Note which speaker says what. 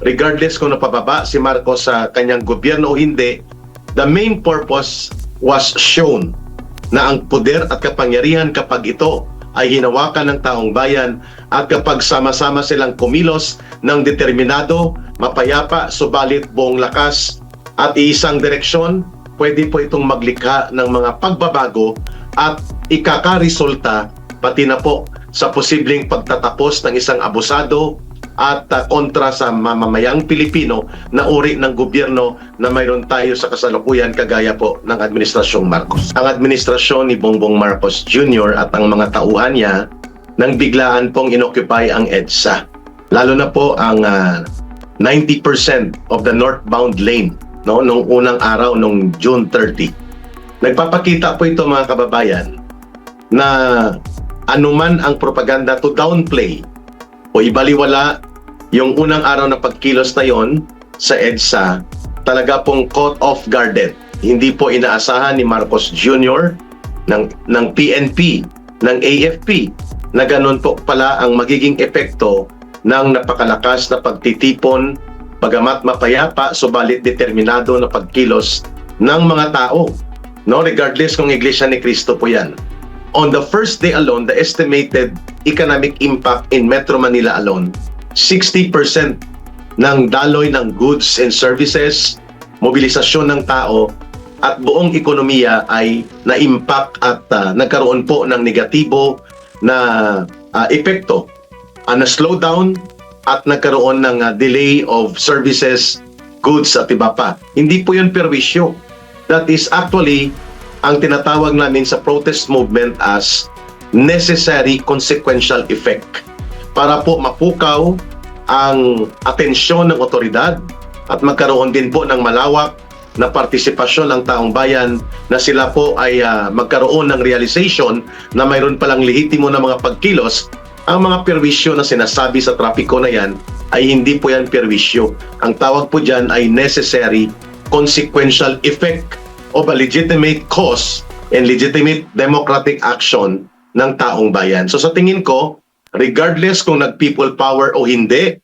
Speaker 1: regardless kung napababa si Marcos sa kanyang gobyerno o hindi, the main purpose was shown na ang poder at kapangyarihan kapag ito ay hinawakan ng taong bayan at kapag sama-sama silang kumilos ng determinado, mapayapa, subalit buong lakas at iisang direksyon, pwede po itong maglikha ng mga pagbabago at ikakaresulta pati na po sa posibleng pagtatapos ng isang abusado at kontra sa mamamayang Pilipino na uri ng gobyerno na mayroon tayo sa kasalukuyan kagaya po ng Administrasyong Marcos. Ang administrasyon ni Bongbong Marcos Jr. at ang mga tauhan niya nang biglaan pong inoccupy ang EDSA. Lalo na po ang 90% of the northbound lane nung unang araw nung June 30. Nagpapakita po ito mga kababayan na anuman ang propaganda to downplay o ibaliwala yung unang araw na pagkilos na yon sa EDSA, talaga pong caught off guarded. Hindi po inaasahan ni Marcos Jr., ng PNP, ng AFP, na ganun po pala ang magiging epekto ng napakalakas na pagtitipon, bagamat mapayapa, subalit determinado na pagkilos ng mga tao. No, regardless kung Iglesia ni Cristo po yan. On the first day alone, the estimated economic impact in Metro Manila alone, 60% ng daloy ng goods and services, mobilisasyon ng tao, at buong ekonomiya ay na-impact at nagkaroon po ng negatibo na epekto, na slowdown at nagkaroon ng delay of services, goods at iba pa. Hindi po yun perwisyo. That is actually ang tinatawag namin sa protest movement as necessary consequential effect para po mapukaw ang atensyon ng otoridad at magkaroon din po ng malawak na partisipasyon ng taong bayan na sila po ay magkaroon ng realization na mayroon palang lehitimo na mga pagkilos. Ang mga perwisyo na sinasabi sa trapiko na yan ay hindi po yan perwisyo. Ang tawag po dyan ay necessary consequential effect of a legitimate cause and legitimate democratic action ng taong bayan. So sa tingin ko, regardless kung nag-people power o hindi,